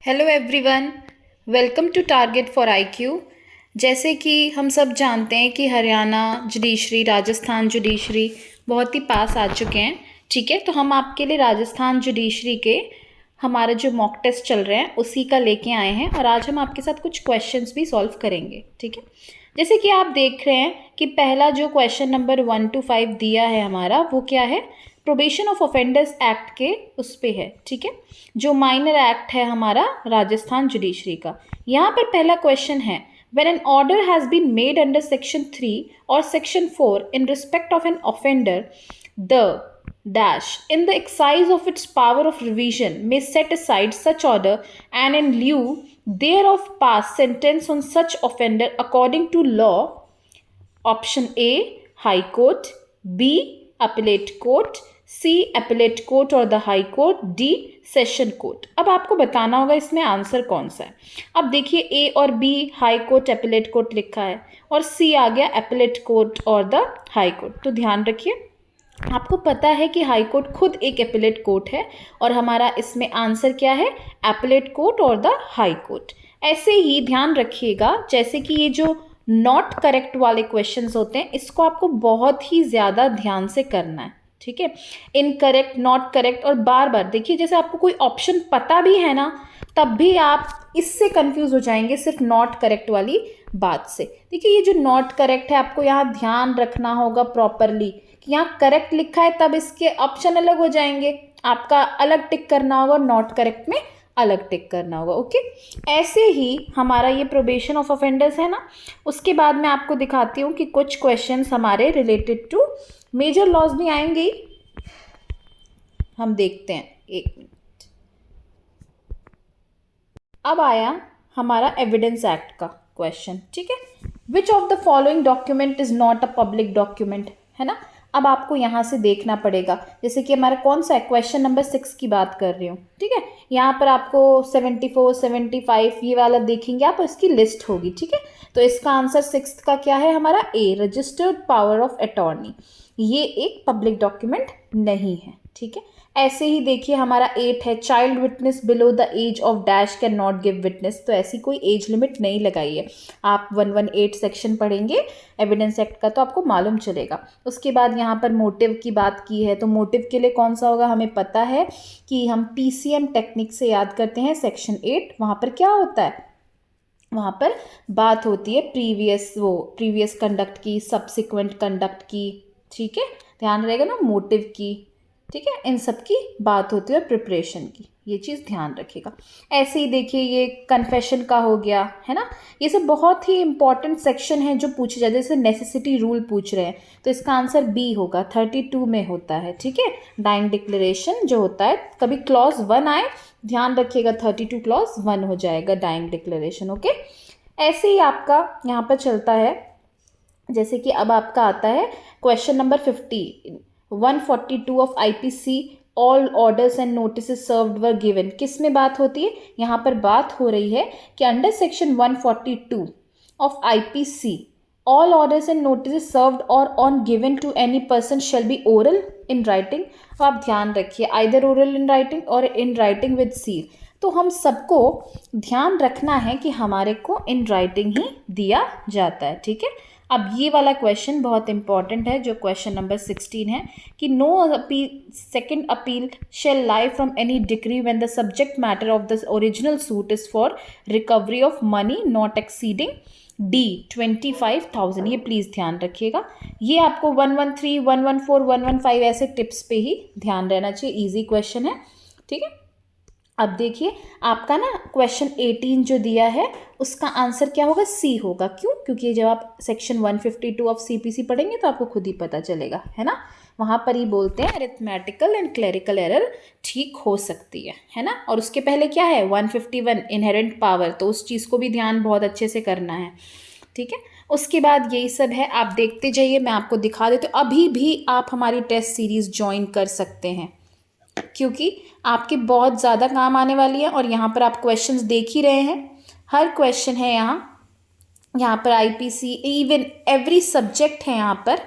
Hello everyone, welcome to target for IQ. जैसे कि हम सब जानते हैं कि हरियाणा जुडिशरी, राजस्थान जुडिशरी बहुत ही पास आ चुके हैं। ठीक है, तो हम आपके लिए राजस्थान जुडिशरी के हमारे जो मॉक टेस्ट चल रहे हैं उसी का लेके आए हैं और आज हम आपके साथ कुछ क्वेश्चंस भी सॉल्व करेंगे। ठीक है, जैसे कि आप देख रहे हैं कि पहला जो क्वेश्चन नंबर 1 to 5 दिया है हमारा, वो क्या है, प्रोबेशन ऑफ ऑफेंडर्स एक्ट के उस पे है। ठीक है, जो माइनर एक्ट है हमारा राजस्थान जुडिशरी का। यहाँ पर पहला क्वेश्चन है, when an order has been made under section 3 or section 4 in respect of an offender, the dash in the exercise of its power of revision may set aside such order and in lieu thereof pass sentence on such offender according to law. Option A high court, B appellate court, C appellate court और the high court, D session court. अब आपको बताना होगा इसमें answer कौन सा है। अब देखिए, ए और B high court appellate court लिखा है और सी आ गया अपीलेट कोर्ट और द हाई कोर्ट। तो ध्यान रखिए, आपको पता है कि हाई कोर्ट खुद एक अपीलेट कोर्ट है और हमारा इसमें आंसर क्या है, अपीलेट कोर्ट और द हाई कोर्ट। ऐसे ही ध्यान रखिएगा, जैसे कि ये जो नॉट करेक्ट वाले क्वेश्चंस होते हैं, इसको आपको बहुत ही ज़्यादा ध्यान से करना है। ठीक है, इनकरेक्ट, नॉट करेक्ट, और बार बार देखिए, जैसे आपको कोई ऑप्शन पता भी है ना, तब भी आप इससे कंफ्यूज हो जाएंगे सिर्फ नॉट करेक्ट वाली बात से। देखिए, ये जो नॉट करेक्ट है, आपको यहाँ ध्यान रखना होगा प्रॉपरली कि यहाँ करेक्ट लिखा है, तब इसके ऑप्शन अलग हो जाएंगे, आपका अलग टिक करना होगा, नॉट करेक्ट में अलग टिक करना होगा। ओके, ऐसे ही हमारा ये प्रोबेशन ऑफ ऑफेंडर्स है ना, उसके बाद मैं आपको दिखाती हूँ कि कुछ क्वेश्चंस हमारे रिलेटेड टू मेजर लॉज भी आएंगे ही। हम देखते हैं, एक मिनट। अब आया हमारा एविडेंस एक्ट का क्वेश्चन। ठीक है, which of the following document is not a public document, है ना। अब आपको यहाँ से देखना पड़ेगा, जैसे कि हमारा कौन सा है, क्वेश्चन नंबर 6 की बात कर रही हूँ। ठीक है, यहाँ पर आपको 74, 75 ये वाला देखेंगे आप, इसकी लिस्ट होगी। ठीक है, तो इसका आंसर 6 का क्या है हमारा, ए रजिस्टर्ड पावर ऑफ अटॉर्नी। ये एक पब्लिक डॉक्यूमेंट नहीं है। ठीक है, ऐसे ही देखिए हमारा 8 है, child witness below the age of dash can not give witness. तो ऐसी कोई एज लिमिट नहीं लगाई है। आप 118 सेक्शन पढ़ेंगे एविडेंस एक्ट का तो आपको मालूम चलेगा। उसके बाद यहाँ पर मोटिव की बात की है, तो मोटिव के लिए कौन सा होगा, हमें पता है कि हम पीसीएम टेक्निक से याद करते हैं सेक्शन 8। वहाँ पर क्या होता है, वहाँ पर बात होती है प्रीवियस कंडक्ट की, सब्सिक्वेंट कंडक्ट की। ठीक है, ध्यान रहेगा ना, मोटिव की। ठीक है, इन सब की बात होती है, प्रिपरेशन की, ये चीज़ ध्यान रखिएगा। ऐसे ही देखिए, ये कन्फेशन का हो गया, है ना। ये सब बहुत ही इंपॉर्टेंट सेक्शन है जो पूछे जाते हैं, जैसे नेसेसिटी रूल पूछ रहे हैं, तो इसका आंसर बी होगा, 32 में होता है। ठीक है, डाइंग डिक्लेरेशन जो होता है, कभी क्लॉज 1 आए, ध्यान रखिएगा 32 क्लॉज 1 हो जाएगा डाइंग डिक्लेरेशन। ओके, ऐसे ही आपका यहाँ पर चलता है, जैसे कि अब आपका आता है question number 50, 142 of IPC, all orders and notice served were given. किस में बात होती है, यहाँ पर बात हो रही है कि under section 142 of IPC, all orders and notice served और on given to any person shall be oral in writing. अब आप ध्यान रखिए, आइदर ओरल इन राइटिंग और इन राइटिंग विद सील। तो हम सबको ध्यान रखना है कि हमारे को इन राइटिंग ही दिया जाता है। ठीक है, अब ये वाला क्वेश्चन बहुत इंपॉर्टेंट है, जो क्वेश्चन नंबर 16 है, कि no appeal second appeal shall lie from any decree when the subject matter of the original suit is for recovery of money not exceeding D 25,000। ये प्लीज़ ध्यान रखिएगा, ये आपको 113, 114, 115 ऐसे टिप्स पे ही ध्यान रहना चाहिए, ईजी क्वेश्चन है। ठीक है, अब देखिए आपका ना क्वेश्चन 18 जो दिया है, उसका आंसर क्या होगा, सी होगा। क्यों, क्योंकि जब आप सेक्शन 152 ऑफ सीपीसी पढ़ेंगे तो आपको खुद ही पता चलेगा, है ना। वहाँ पर ही बोलते हैं अरिथमेटिकल एंड क्लेरिकल एरर ठीक हो सकती है ना। और उसके पहले क्या है, 151 इनहेरेंट पावर, तो उस चीज़ को भी ध्यान बहुत अच्छे से करना है। ठीक है, उसके बाद यही सब है, आप देखते जाइए, मैं आपको दिखा देती हूँ। अभी भी आप हमारी टेस्ट सीरीज़ ज्वाइन कर सकते हैं, क्योंकि आपके बहुत ज़्यादा काम आने वाली है। और यहाँ पर आप क्वेश्चंस देख ही रहे हैं, हर क्वेश्चन है यहाँ पर आईपीसी, इवन एवरी सब्जेक्ट है यहाँ पर।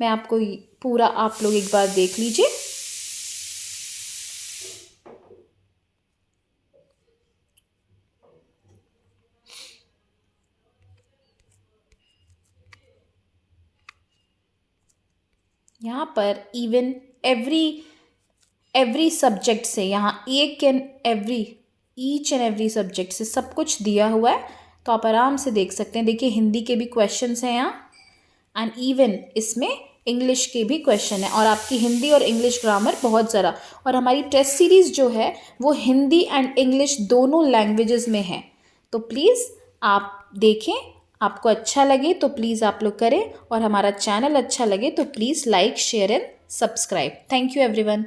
मैं आपको पूरा, आप लोग एक बार देख लीजिए। यहाँ पर इवन एवरी सब्जेक्ट से, यहाँ ईच एंड एवरी सब्जेक्ट से सब कुछ दिया हुआ है, तो आप आराम से देख सकते हैं। देखिए हिंदी के भी क्वेश्चंस हैं यहाँ, एंड इवन इसमें इंग्लिश के भी क्वेश्चन है, और आपकी हिंदी और इंग्लिश ग्रामर बहुत ज़रा। और हमारी टेस्ट सीरीज़ जो है वो हिंदी एंड इंग्लिश दोनों लैंग्वेजेस में है, तो प्लीज़ आप देखें। आपको अच्छा लगे तो प्लीज़ आप लोग करें, और हमारा चैनल अच्छा लगे तो please like, share and subscribe. Thank you everyone.